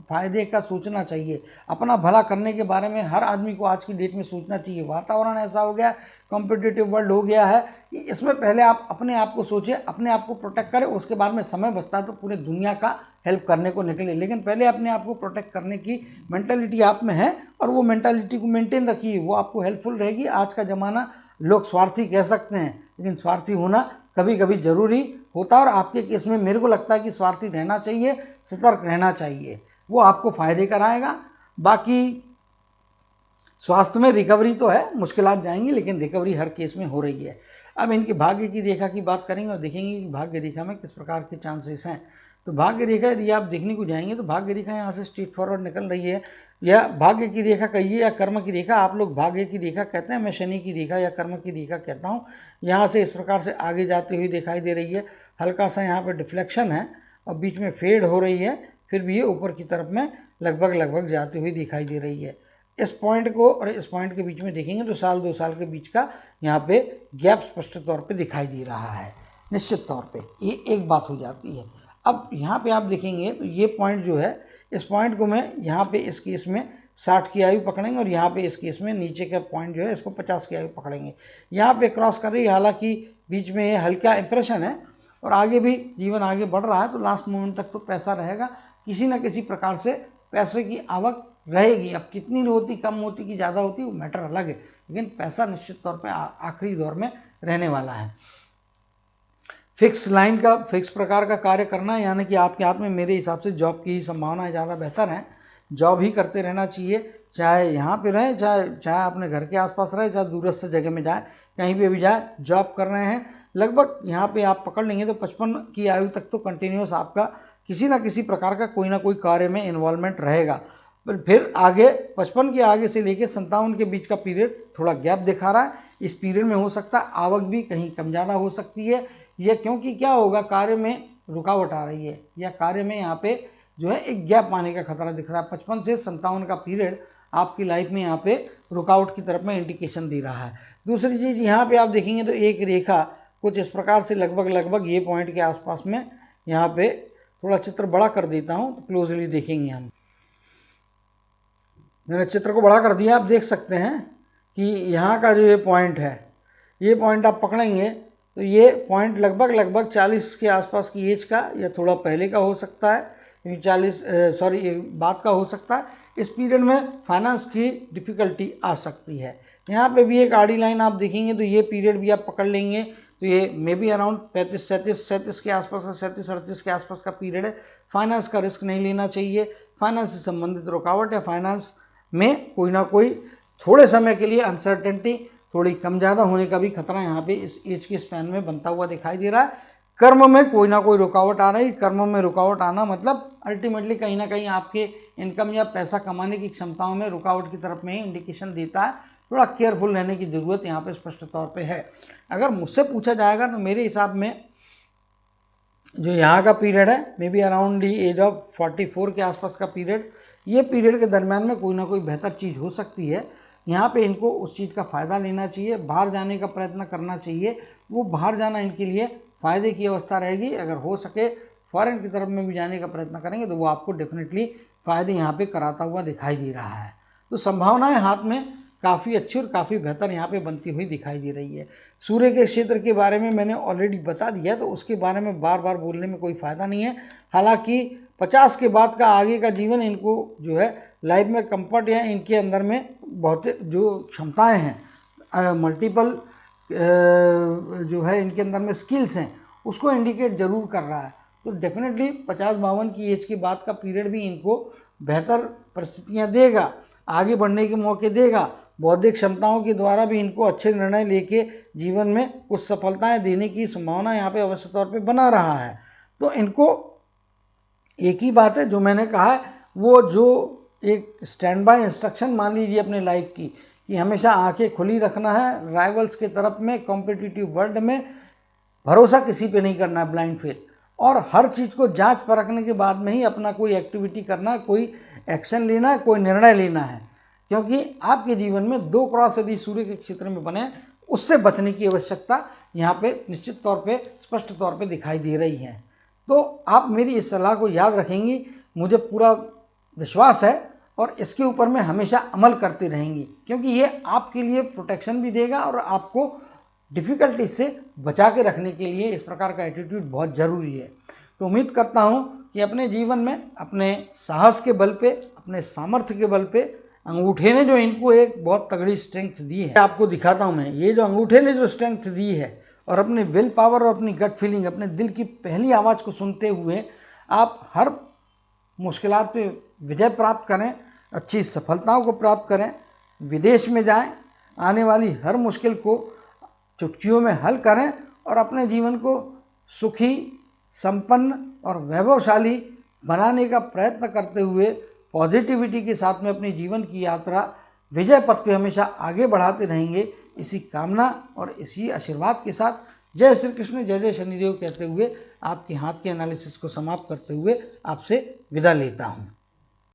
फायदे का सोचना चाहिए, अपना भला करने के बारे में हर आदमी को आज की डेट में सोचना चाहिए। वातावरण ऐसा हो गया, कॉम्पिटिटिव वर्ल्ड हो गया है कि इसमें पहले आप अपने आप को सोचें, अपने आप को प्रोटेक्ट करें, उसके बाद में समय बचता है तो पूरे दुनिया का हेल्प करने को निकले। लेकिन पहले अपने आप को प्रोटेक्ट करने की मेंटालिटी आप में है और वो मेंटालिटी को मेंटेन रखिए, वो आपको हेल्पफुल रहेगी। आज का ज़माना लोग स्वार्थी कह सकते हैं, लेकिन स्वार्थी होना कभी कभी जरूरी होता है और आपके केस में मेरे को लगता है कि स्वार्थी रहना चाहिए, सतर्क रहना चाहिए, वो आपको फायदे कराएगा। बाकी स्वास्थ्य में रिकवरी तो है, मुश्किलात जाएंगी लेकिन रिकवरी हर केस में हो रही है। अब इनकी भाग्य की रेखा की बात करेंगे और देखेंगे कि भाग्य रेखा में किस प्रकार के चांसेस हैं। तो भाग्य रेखा यदि आप देखने को जाएंगे तो भाग्य रेखा यहाँ से स्ट्रेट फॉरवर्ड निकल रही है, या भाग्य की रेखा कहिए या कर्म की रेखा, आप लोग भाग्य की रेखा कहते हैं, मैं शनि की रेखा या कर्म की रेखा कहता हूँ। यहाँ से इस प्रकार से आगे जाती हुई दिखाई दे रही है, हल्का सा यहाँ पर डिफ्लेक्शन है और बीच में फेड हो रही है, फिर भी ये ऊपर की तरफ में लगभग जाती हुई दिखाई दे रही है। इस पॉइंट को और इस पॉइंट के बीच में देखेंगे तो 1-2 साल के बीच का यहाँ पे गैप स्पष्ट तौर पे दिखाई दे रहा है। निश्चित तौर पे ये एक बात हो जाती है। अब यहाँ पे आप देखेंगे तो ये पॉइंट जो है, इस पॉइंट को मैं यहाँ पे इस केस में 60 की आयु पकड़ेंगे और यहाँ पे इस केस में नीचे का पॉइंट जो है इसको 50 की आयु पकड़ेंगे। यहाँ पे क्रॉस कर रही है, हालांकि बीच में ये हल्का इंप्रेशन है और आगे भी जीवन आगे बढ़ रहा है, तो लास्ट मोमेंट तक तो पैसा रहेगा, किसी न किसी प्रकार से पैसे की आवक रहेगी। अब कितनी होती, कम होती कि ज़्यादा होती, वो मैटर अलग है, लेकिन पैसा निश्चित तौर पे आखिरी दौर में रहने वाला है। फिक्स लाइन का, फिक्स प्रकार का कार्य करना, यानी कि आपके हाथ में मेरे हिसाब से जॉब की ही संभावना ज़्यादा बेहतर है। जॉब ही करते रहना चाहिए, चाहे यहाँ पे रहें, चाहे अपने घर के आसपास रहे, चाहे दूरस्थ जगह में जाए, कहीं पे भी जाए, जॉब कर रहे हैं लगभग यहाँ पे आप पकड़ लेंगे तो 55 की आयु तक तो कंटिन्यूस आपका किसी ना किसी प्रकार का कोई ना कोई कार्य में इन्वॉल्वमेंट रहेगा। पर फिर आगे 55 के आगे से लेके 57 के बीच का पीरियड थोड़ा गैप दिखा रहा है। इस पीरियड में हो सकता है आवक भी कहीं कम ज़्यादा हो सकती है, या क्योंकि क्या होगा, कार्य में रुकावट आ रही है, या कार्य में यहाँ पे जो है एक गैप आने का खतरा दिख रहा है। 55 से 57 का पीरियड आपकी लाइफ में यहाँ पे रुकावट की तरफ में इंडिकेशन दे रहा है। दूसरी चीज़ यहाँ पे आप देखेंगे तो एक रेखा कुछ इस प्रकार से लगभग ये पॉइंट के आसपास में, यहाँ पे थोड़ा चित्र बड़ा कर देता हूँ तो क्लोजली देखेंगे हम। मैंने चित्र को बड़ा कर दिया, आप देख सकते हैं कि यहाँ का जो ये पॉइंट है, ये पॉइंट आप पकड़ेंगे तो ये पॉइंट लगभग 40 के आसपास की एज का या थोड़ा पहले का हो सकता है, 40 बाद का हो सकता है। इस पीरियड में फाइनेंस की डिफ़िकल्टी आ सकती है। यहाँ पे भी एक आड़ी लाइन आप देखेंगे तो ये पीरियड भी आप पकड़ लेंगे तो ये मे बी अराउंड 37 के आसपास, 37-38 के आसपास का पीरियड है। फाइनेंस का रिस्क नहीं लेना चाहिए, फाइनेंस से संबंधित रुकावट या फाइनेंस में कोई ना कोई थोड़े समय के लिए अनसर्टेनिटी थोड़ी कम ज़्यादा होने का भी खतरा यहाँ पे इस एज के स्पैन में बनता हुआ दिखाई दे रहा है। कर्म में कोई ना कोई रुकावट आ रही, कर्म में रुकावट आना मतलब अल्टीमेटली कहीं ना कहीं आपके इनकम या पैसा कमाने की क्षमताओं में रुकावट की तरफ में इंडिकेशन देता है। थोड़ा केयरफुल रहने की ज़रूरत यहाँ पे स्पष्ट तौर पे है। अगर मुझसे पूछा जाएगा तो मेरे हिसाब में जो यहाँ का पीरियड है maybe around the age of 44 के आसपास का पीरियड, ये पीरियड के दरम्यान में कोई ना कोई बेहतर चीज़ हो सकती है। यहाँ पे इनको उस चीज़ का फ़ायदा लेना चाहिए, बाहर जाने का प्रयत्न करना चाहिए। वो बाहर जाना इनके लिए फ़ायदे की अवस्था रहेगी। अगर हो सके फॉरेन की तरफ में भी जाने का प्रयत्न करेंगे तो वो आपको डेफिनेटली फ़ायदे यहाँ पे कराता हुआ दिखाई दे रहा है। तो संभावनाएं हाथ में काफ़ी अच्छी और काफ़ी बेहतर यहाँ पे बनती हुई दिखाई दे रही है। सूर्य के क्षेत्र के बारे में मैंने ऑलरेडी बता दिया, तो उसके बारे में बार बार बोलने में कोई फ़ायदा नहीं है। हालांकि 50 के बाद का आगे का जीवन इनको जो है लाइफ में कंफर्ट या इनके अंदर में बहुत जो क्षमताएं हैं, मल्टीपल जो है इनके अंदर में स्किल्स हैं, उसको इंडिकेट जरूर कर रहा है। तो डेफिनेटली 50-52 की एज के बाद का पीरियड भी इनको बेहतर परिस्थितियां देगा, आगे बढ़ने के मौके देगा। बौद्धिक क्षमताओं के द्वारा भी इनको अच्छे निर्णय लेके जीवन में कुछ सफलताएं देने की संभावना यहाँ पे अवश्य तौर पे बना रहा है। तो इनको एक ही बात है जो मैंने कहा है, वो जो एक स्टैंड बाय इंस्ट्रक्शन मान लीजिए अपने लाइफ की, कि हमेशा आंखें खुली रखना है राइवल्स के तरफ में, कॉम्पिटिटिव वर्ल्ड में भरोसा किसी पे नहीं करना है ब्लाइंड फेथ, और हर चीज़ को जांच परखने के बाद में ही अपना कोई एक्टिविटी करना, कोई एक्शन लेना है, कोई निर्णय लेना है। क्योंकि आपके जीवन में 2 क्रॉस यदि सूर्य के क्षेत्र में बने, उससे बचने की आवश्यकता यहाँ पे निश्चित तौर पे स्पष्ट तौर पे दिखाई दे रही है। तो आप मेरी इस सलाह को याद रखेंगी, मुझे पूरा विश्वास है, और इसके ऊपर में हमेशा अमल करते रहेंगी, क्योंकि ये आपके लिए प्रोटेक्शन भी देगा और आपको डिफ़िकल्टी से बचा के रखने के लिए इस प्रकार का एटीट्यूड बहुत ज़रूरी है। तो उम्मीद करता हूँ कि अपने जीवन में अपने साहस के बल पे, अपने सामर्थ्य के बल पे, अंगूठे ने जो इनको एक बहुत तगड़ी स्ट्रेंथ दी है, आपको दिखाता हूँ मैं, ये जो अंगूठे ने जो स्ट्रेंथ दी है, और अपने विल पावर और अपनी गट फीलिंग, अपने दिल की पहली आवाज़ को सुनते हुए आप हर मुश्किलात पे विजय प्राप्त करें, अच्छी सफलताओं को प्राप्त करें, विदेश में जाएं, आने वाली हर मुश्किल को चुटकियों में हल करें, और अपने जीवन को सुखी, संपन्न और वैभवशाली बनाने का प्रयत्न करते हुए पॉजिटिविटी के साथ में अपने जीवन की यात्रा विजय पथ पे हमेशा आगे बढ़ाते रहेंगे। इसी कामना और इसी आशीर्वाद के साथ जय श्री कृष्ण, जय जय शनिदेव कहते हुए आपके हाथ के एनालिसिस को समाप्त करते हुए आपसे विदा लेता हूँ।